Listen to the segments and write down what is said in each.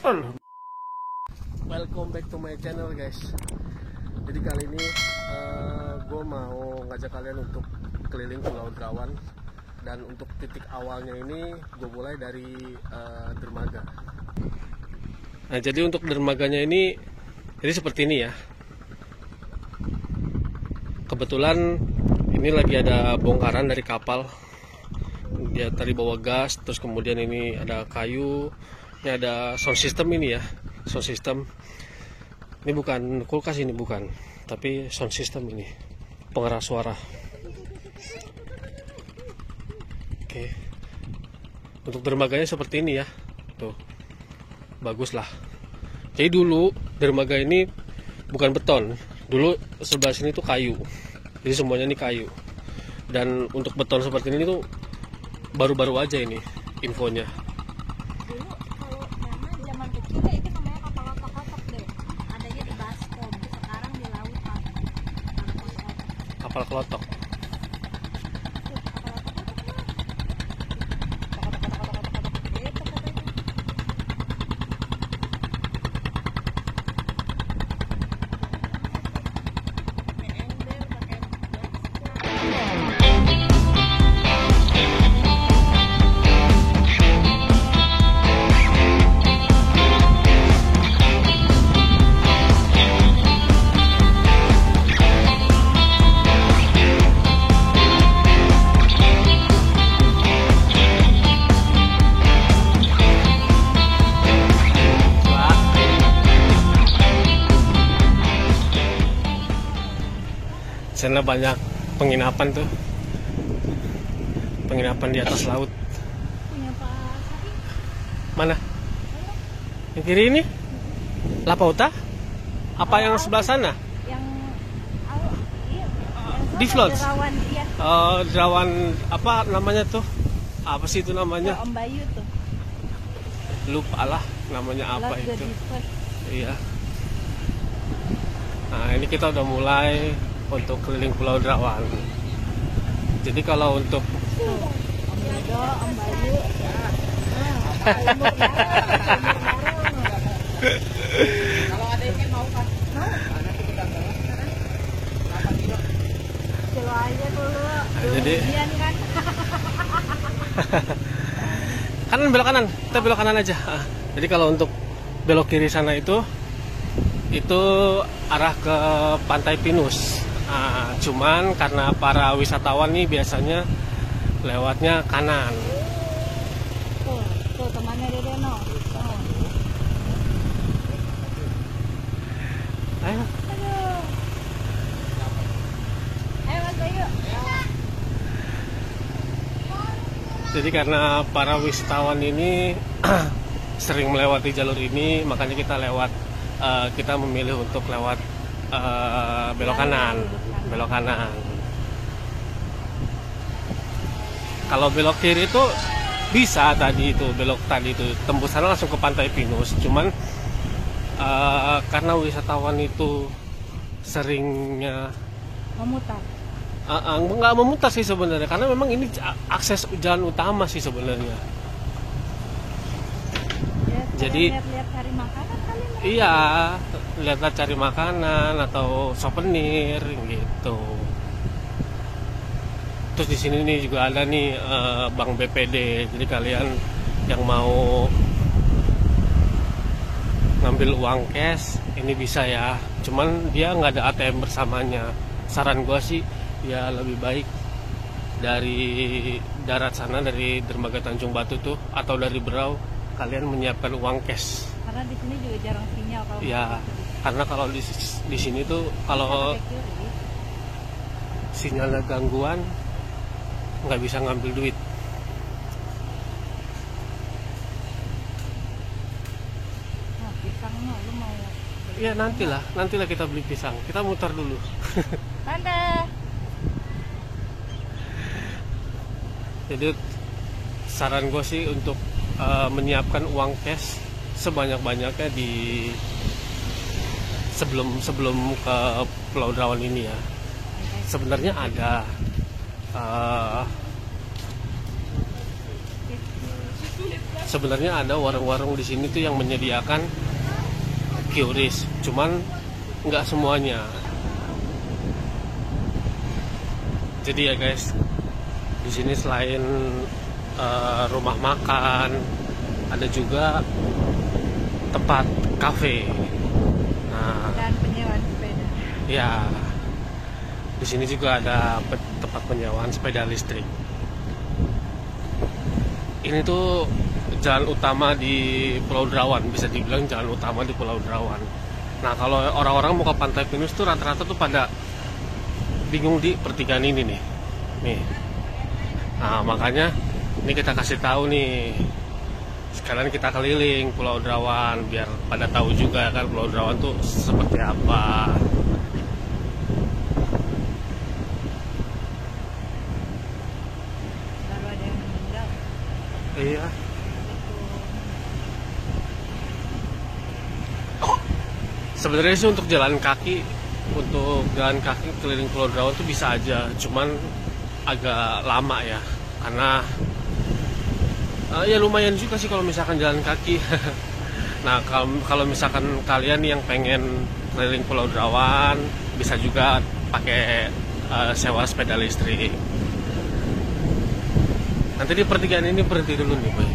Betul. Welcome back to my channel guys. Jadi kali ini gue mau ngajak kalian untuk keliling Pulau Derawan. Dan untuk titik awalnya ini gue mulai dari dermaga. Nah jadi untuk dermaganya ini jadi seperti ini ya. Kebetulan ini lagi ada bongkaran dari kapal. Dia tadi bawa gas, terus kemudian ini ada kayu. Ini ada sound system ini ya, sound system. Ini bukan kulkas, ini bukan, tapi sound system ini, pengeras suara. Oke, untuk dermaganya seperti ini ya, tuh, bagus lah. Jadi dulu dermaga ini bukan beton, dulu sebelah sini tuh kayu, jadi semuanya ini kayu. Dan untuk beton seperti ini tuh baru-baru aja ini infonya. Kapal kelotok. Sana banyak penginapan tuh, penginapan di atas laut. Punya Pak Sari. Mana? Yang kiri ini? La Pauta? Apa yang sebelah sana? Yang iya, Di Floods? Derawan, iya. Derawan apa namanya tuh? Apa sih itu namanya? Om Bayu tuh. Lupa lah namanya apa Love itu. the Deepest. Iya. Nah ini kita udah mulai untuk keliling Pulau Derawan. Jadi kalau untuk Om Yudo, Om Bayu. Kalau ada yang mau kan? Kilo aja dulu. Jadi Kemudian kan. kanan belok kanan, kita belok kanan aja. Jadi kalau untuk belok kiri sana itu arah ke Pantai Pinus. Nah, cuman karena para wisatawan nih biasanya lewatnya kanan. Tuh temannya Dede no. Ayo. Aduh. Ayo Mas Bayu. Jadi karena para wisatawan ini sering melewati jalur ini, makanya kita memilih untuk lewat belok kanan. Kalau belok kiri itu bisa belok tadi itu tembus sana langsung ke Pantai Pinus. Cuman karena wisatawan itu seringnya Memutar. nggak memutar sih sebenarnya, karena memang ini akses jalan utama sih sebenarnya. Ya, Jadi lihat-lihat cari makanan kali. iya, lihat cari makanan atau souvenir gitu. Terus di sini nih juga ada nih Bank BPD. Jadi kalian yang mau ngambil uang cash ini bisa ya. Cuman dia nggak ada ATM bersamanya. Saran gua sih ya lebih baik dari darat sana, dari dermaga Tanjung Batu tuh atau dari Berau, kalian menyiapkan uang cash. Karena di sini juga jarang sinyal kalau. Ya, karena kalau di sini tuh kalau sinyalnya gangguan nggak bisa ngambil duit. Nah, pisangnya lu mau. Iya nantilah kita beli pisang. Kita mutar dulu. Tante. Jadi saran gue sih untuk menyiapkan uang cash sebanyak-banyaknya di sebelum ke Pulau Derawan ini ya. Sebenarnya ada sebenarnya ada warung-warung di sini tuh yang menyediakan QRIS, cuman nggak semuanya. Jadi ya guys, di sini selain rumah makan, ada juga tempat kafe. Nah, Dan penyewaan sepeda. ya, di sini juga ada tempat penyewaan sepeda listrik. Ini tuh jalan utama di Pulau Derawan, bisa dibilang jalan utama di Pulau Derawan. Nah, kalau orang-orang mau ke Pantai Pinus tuh rata-rata tuh pada bingung di pertigaan ini nih. Nah, makanya ini kita kasih tahu nih. Sekalian kita keliling Pulau Derawan biar pada tahu juga kan Pulau Derawan tuh seperti apa. Baru ada yang meninggal. Iya. Sebenarnya sih untuk jalan kaki keliling Pulau Derawan tuh bisa aja, cuman agak lama ya, karena ya lumayan juga sih kalau misalkan jalan kaki. Nah, kalau misalkan kalian yang pengen keliling Pulau Derawan, bisa juga pakai sewa sepeda listrik. Nanti di pertigaan ini berhenti dulu nih, boy.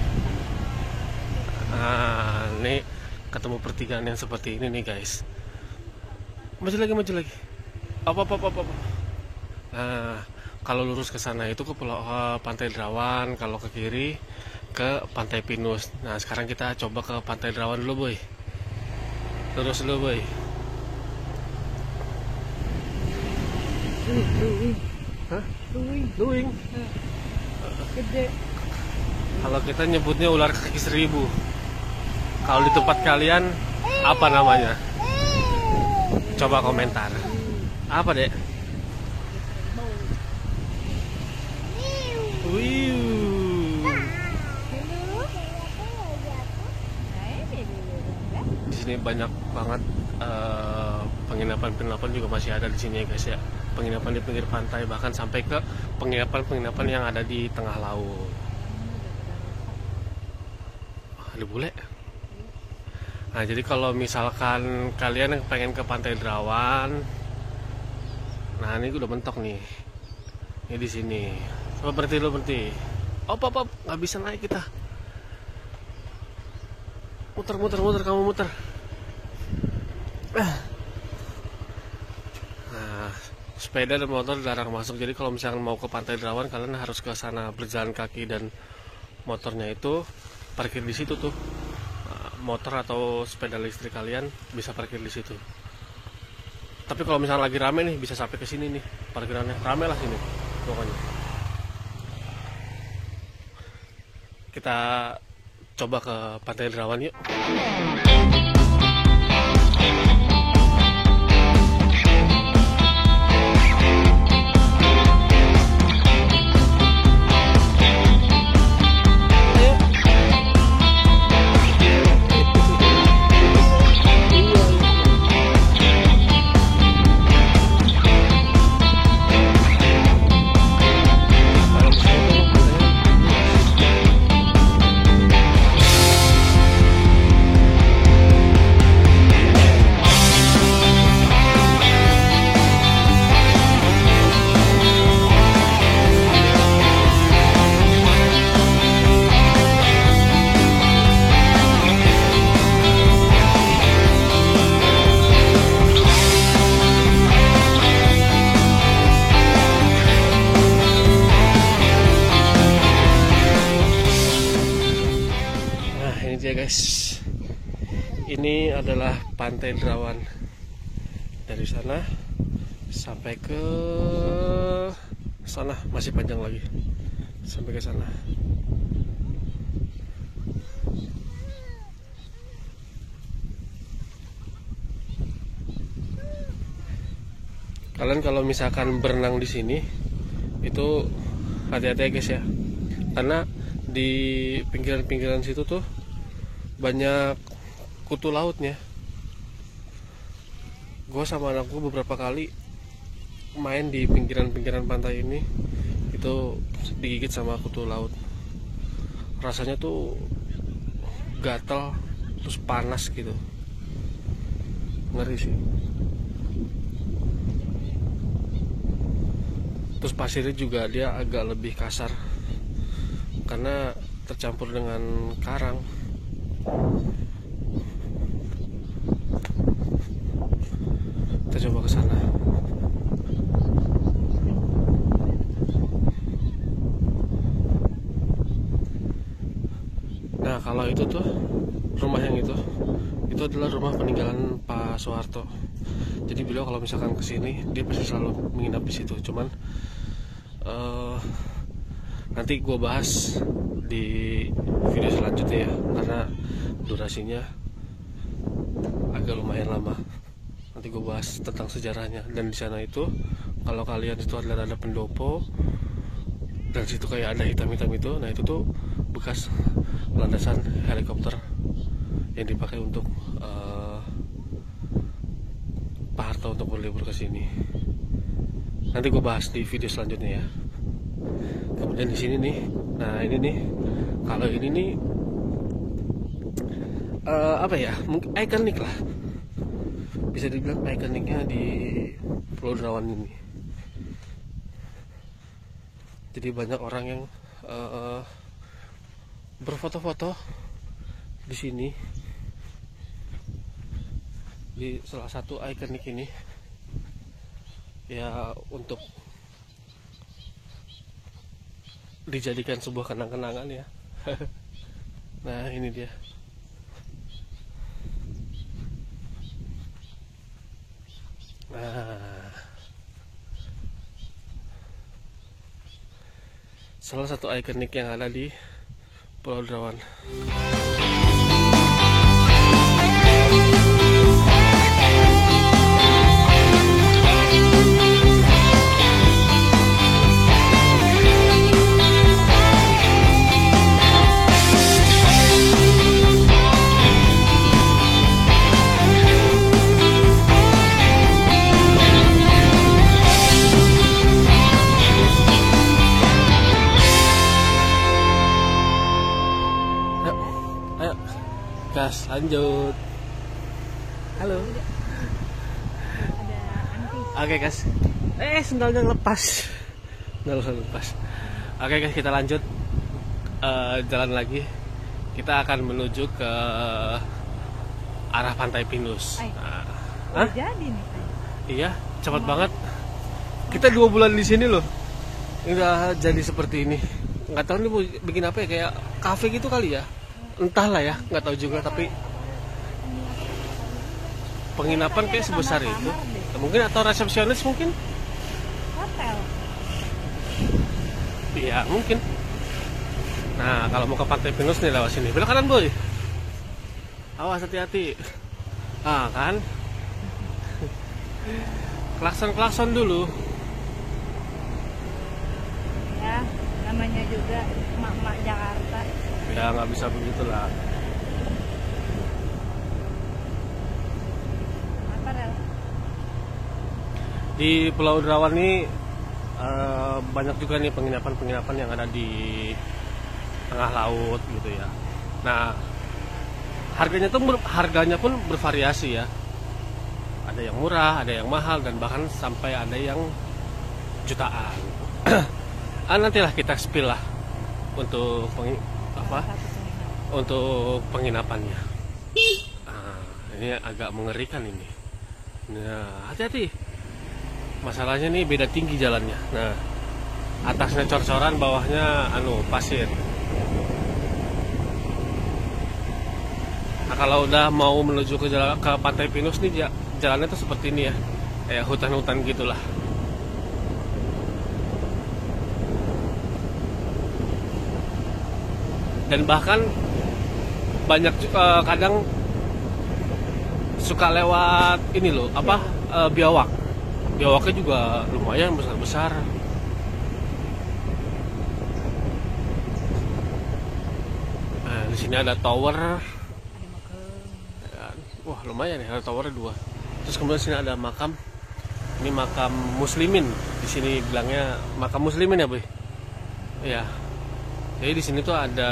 Nah, ini ketemu pertigaan yang seperti ini nih, guys. Maju lagi. Apa. Nah, kalau lurus ke sana itu ke Pantai Derawan, kalau ke kiri ke Pantai Pinus. Nah, sekarang kita coba ke Pantai Derawan dulu, boy. Lurus dulu, boy. Hah? Luwing. Gede. Kalau kita nyebutnya ular kaki 1000. Kalau di tempat kalian apa namanya? Coba komentar. Apa, Dek? Wiu. Di sini banyak banget penginapan juga masih ada di sini ya, guys ya. Penginapan di pinggir pantai, bahkan sampai ke penginapan yang ada di tengah laut. Ada bule. Nah, jadi kalau misalkan kalian yang pengen ke Pantai Derawan, nah ini udah mentok nih. Ini di sini. Coba berhenti. Op, nggak bisa naik kita. Muter, kamu muter. Nah, sepeda dan motor dilarang masuk. Jadi kalau misalkan mau ke Pantai Derawan, kalian harus ke sana berjalan kaki, dan motornya itu parkir di situ tuh. Motor atau sepeda listrik kalian bisa parkir di situ. Tapi kalau misalnya lagi rame nih, bisa sampai ke sini nih parkirannya. Rame lah sini pokoknya. Kita coba ke Pantai Derawan yuk. Guys, ini adalah Pantai Derawan. Dari sana sampai ke sana masih panjang lagi sampai ke sana. Kalian kalau misalkan berenang di sini itu hati-hati ya guys ya, karena di pinggiran-pinggiran situ tuh banyak kutu lautnya. Gue sama anakku beberapa kali main di pinggiran-pinggiran pantai ini, itu digigit sama kutu laut. Rasanya tuh gatel terus panas gitu, ngeri sih. Terus pasirnya juga dia agak lebih kasar karena tercampur dengan karang. Kita coba ke sana. Nah, kalau itu tuh rumah yang itu adalah rumah peninggalan Pak Soeharto. Jadi beliau kalau misalkan kesini dia pasti selalu menginap di situ. Cuman nanti gue bahas di video selanjutnya ya, karena durasinya agak lumayan lama. Nanti gue bahas tentang sejarahnya. Dan di sana itu kalau kalian itu adalah ada pendopo dan situ kayak ada hitam-hitam itu, nah itu tuh bekas landasan helikopter yang dipakai untuk Pak Harto untuk berlibur ke sini. Nanti gue bahas di video selanjutnya ya. Kemudian di sini nih, nah ini nih, kalau ini nih apa ya, mungkin ikonik lah, bisa dibilang ikoniknya di Pulau Derawan ini. Jadi banyak orang yang berfoto-foto di sini, di salah satu ikonik ini ya, untuk dijadikan sebuah kenang-kenangan ya. Nah ini dia. Nah, salah satu ikonik yang ada di Pulau Derawan. Gas, lanjut. Halo. Oke guys. Sendalnya lepas. Sendalnya lepas. Oke guys, kita lanjut jalan lagi. Kita akan menuju ke arah Pantai Pinus. Hah? Jadi nih. Iya, cepat banget. Kita 2 bulan di sini loh. Udah jadi seperti ini. Nggak tahu nih mau bikin apa ya, kayak kafe gitu kali ya. Entahlah ya, nggak tahu juga, tapi penginapan kayak sebesar itu. Mungkin atau resepsionis mungkin. Hotel. Iya, mungkin. Nah, kalau mau ke Pantai Pinus nih lewat sini. Belok kanan, boy. Awas, hati-hati. Ah, kan? Klakson-klakson dulu. Ya, namanya juga emak-emak Jakarta. Ya nggak bisa begitulah. Apa Rel? Di Pulau Derawan ini banyak juga nih penginapan-penginapan yang ada di tengah laut gitu ya. Nah, harganya pun bervariasi ya. Ada yang murah, ada yang mahal, dan bahkan sampai ada yang jutaan. Nantilah kita spill lah untuk untuk penginapannya. Ini agak mengerikan ini. Nah, hati-hati. Masalahnya nih beda tinggi jalannya. Nah, atasnya cor-coran, bawahnya pasir. Nah, kalau udah mau menuju ke Pantai Pinus nih, jalannya tuh seperti ini ya, kayak hutan-hutan gitulah. Dan bahkan banyak kadang suka lewat ini loh, biawak. Biawaknya juga lumayan besar-besar. Nah, di sini ada tower. Wah, lumayan ya, ada towernya 2. Terus kemudian sini ada makam. Ini makam muslimin. Di sini bilangnya makam muslimin ya, Boy? Iya. Jadi di sini tuh ada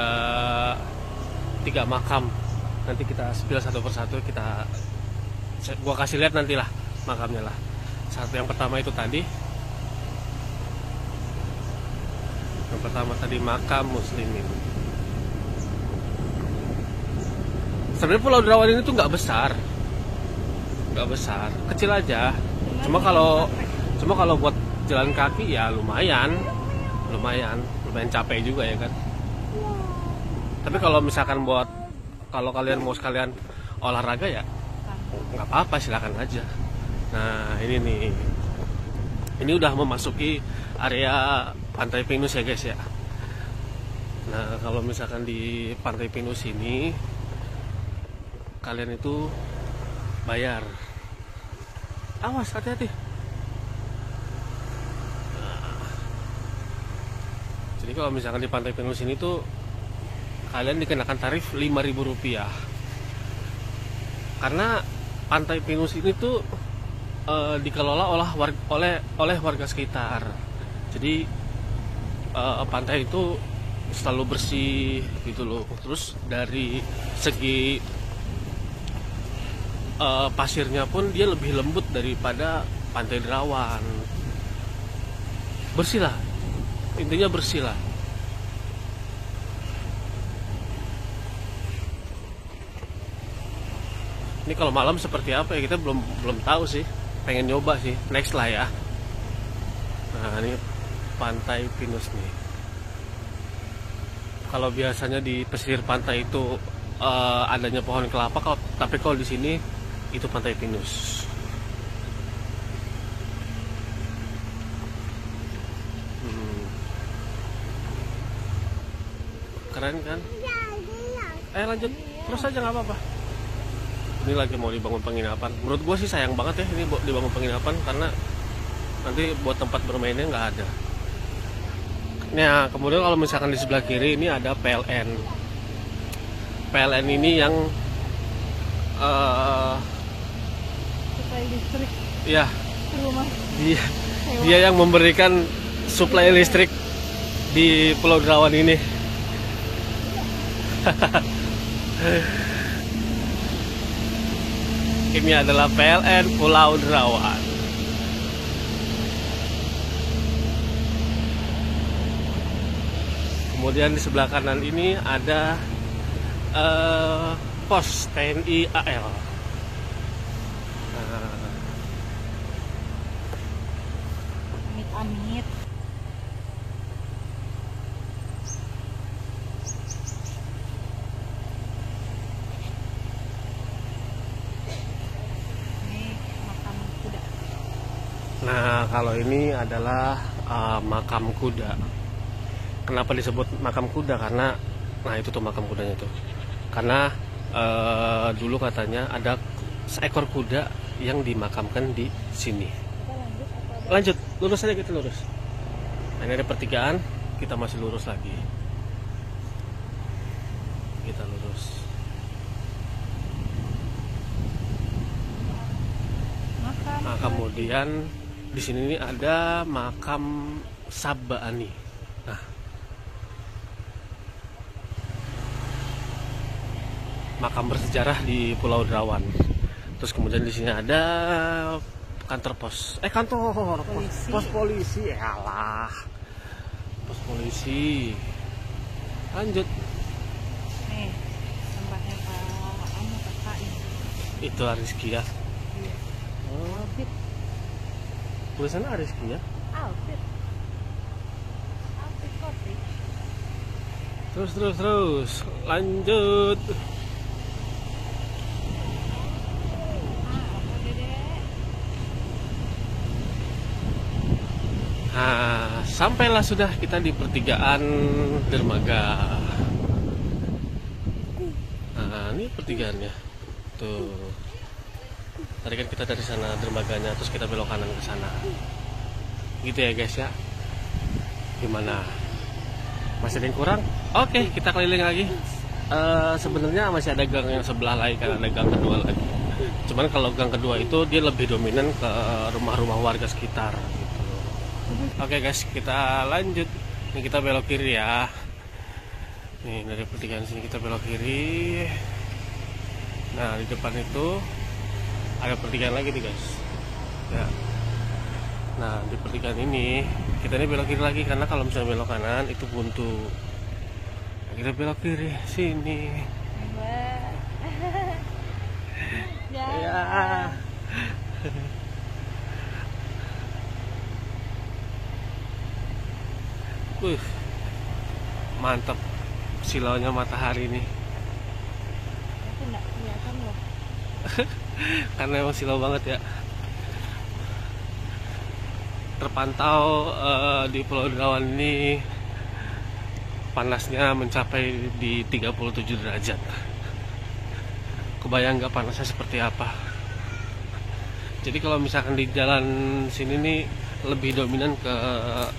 3 makam. Nanti kita spill satu persatu, gua kasih lihat nantilah makamnya lah. Satu yang pertama itu tadi. Yang pertama tadi makam muslimin. Sebenarnya Pulau Derawan ini tuh nggak besar, kecil aja. Cuma kalau buat jalan kaki ya lumayan capek juga ya kan. Tapi kalau misalkan kalau kalian mau sekalian olahraga ya nggak apa-apa, silakan aja. Nah ini nih, ini udah memasuki area Pantai Pinus ya guys ya. Nah kalau misalkan di Pantai Pinus ini kalian itu bayar. Awas, hati-hati. Nah, jadi kalau misalkan di Pantai Pinus ini tuh kalian dikenakan tarif Rp5.000. Karena Pantai Pinus ini tuh dikelola oleh warga sekitar. Jadi pantai itu selalu bersih gitu loh. Terus dari segi pasirnya pun dia lebih lembut daripada Pantai Derawan. Bersih lah, intinya bersih lah. Ini kalau malam seperti apa ya kita belum tahu sih, pengen nyoba sih, next lah ya. Nah ini Pantai Pinus nih. Kalau biasanya di pesisir pantai itu adanya pohon kelapa, tapi kalau di sini itu Pantai Pinus. Keren kan? Lanjut terus aja nggak apa-apa. Ini lagi mau dibangun penginapan. Menurut gue sih sayang banget ya ini dibangun penginapan, karena nanti buat tempat bermainnya nggak ada. Nah kemudian kalau misalkan di sebelah kiri ini ada PLN. PLN ini yang Suplai listrik ya, rumah. dia yang memberikan suplai listrik di Pulau Derawan ini. Ini adalah PLN Pulau Derawan. Kemudian di sebelah kanan ini ada pos TNI AL. Amit-amit. Ini makam kuda. Nah, kalau ini adalah makam kuda. Kenapa disebut makam kuda? Karena, nah itu tuh makam kudanya tuh. Karena dulu katanya ada seekor kuda yang dimakamkan di sini. Lanjut, lurus aja kita lurus. Nah, ini ada pertigaan, kita masih lurus lagi. Kita lurus. Nah, kemudian di sini ada makam Sabbaani. Nah, makam bersejarah di Pulau Derawan. Terus kemudian di sini ada kantor pos. Kantor Polisi. pos polisi. Yalah. Pos polisi. Lanjut. Nih, tempatnya kakak ini. Itu Ariski ya. Iya. Oh, Outfit. tulisannya Ariski ya. Outfit kopi. Terus. Lanjut. Nah, sampailah sudah kita di pertigaan dermaga. Nah, ini pertigaannya. Tuh. Tadi kan kita dari sana dermaganya, terus kita belok kanan ke sana. Gitu ya guys ya. Gimana? Masih ada yang kurang? Oke, kita keliling lagi. Sebenarnya masih ada gang yang sebelah lagi, kan ada gang kedua lagi. Cuman kalau gang kedua itu dia lebih dominan ke rumah-rumah warga sekitar gitu. Oke guys, kita lanjut. Ini kita belok kiri ya. Nih dari pertigaan sini kita belok kiri. Nah di depan itu ada pertigaan lagi nih guys ya. Nah di pertigaan ini kita ini belok kiri lagi, karena kalau misalnya belok kanan itu buntu. Nah, kita belok kiri sini ya. Mantap silaunya matahari nih. Aku nggak kelihatan loh. Karena emang silau banget ya. Terpantau di Pulau Derawan ini panasnya mencapai di 37 derajat. Kebayang nggak panasnya seperti apa? Jadi kalau misalkan di jalan sini nih lebih dominan ke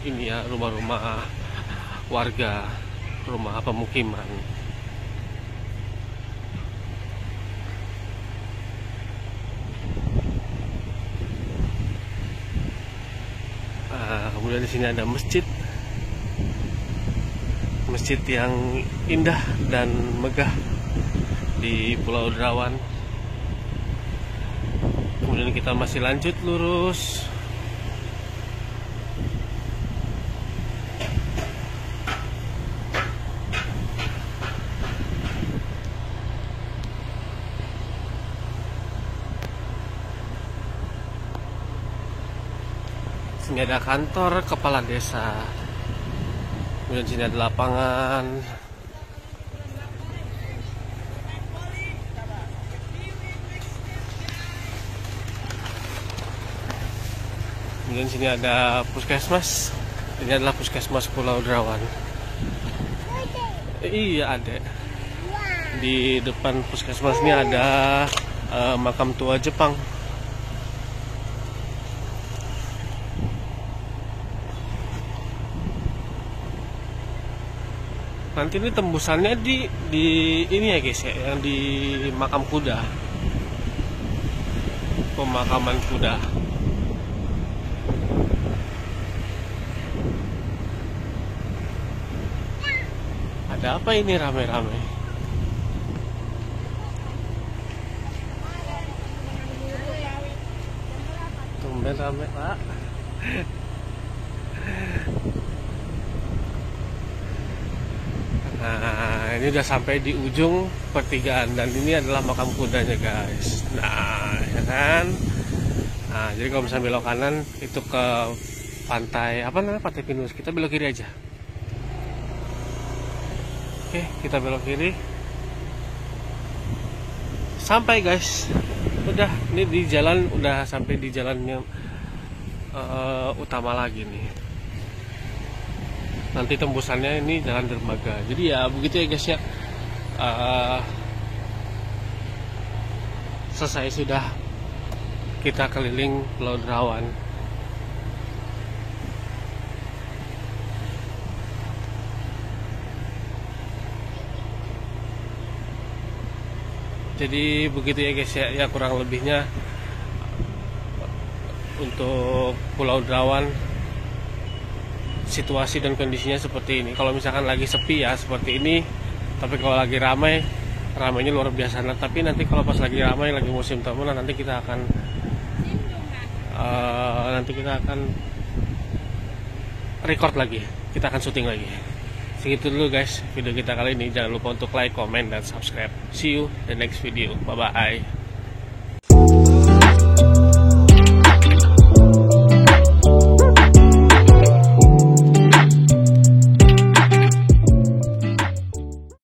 ini ya, rumah-rumah warga, rumah pemukiman. Kemudian di sini ada masjid yang indah dan megah di Pulau Derawan. Kemudian kita masih lanjut lurus. Sini ada kantor kepala desa. Kemudian sini ada lapangan. Kemudian sini ada puskesmas. Ini adalah puskesmas Pulau Derawan. Iya ada. Di depan puskesmas ini ada makam tua Jepang. Nanti ini tembusannya di ini ya guys ya, yang di makam kuda, pemakaman kuda. Ada apa ini rame-rame? Tumben rame pak. Nah ini udah sampai di ujung pertigaan, dan ini adalah makam kudanya guys. Nah ya kan. Nah jadi kalau misalnya belok kanan itu ke pantai apa namanya, Pantai Pinus. Kita belok kiri aja. Oke kita belok kiri. Sampai guys. Udah ini di jalan, udah sampai di jalannya utama lagi nih. Nanti tembusannya ini jalan dermaga. Jadi ya begitu ya guys ya. Selesai sudah kita keliling Pulau Derawan. Jadi begitu ya guys ya, ya kurang lebihnya untuk Pulau Derawan. Situasi dan kondisinya seperti ini. Kalau misalkan lagi sepi ya seperti ini, tapi kalau lagi ramai, ramainya luar biasa. Nah, tapi nanti kalau pas lagi ramai, lagi musim tamunan, nanti kita akan record lagi, kita akan syuting lagi. Segitu dulu guys video kita kali ini. Jangan lupa untuk like, comment, dan subscribe. See you the next video. Bye bye.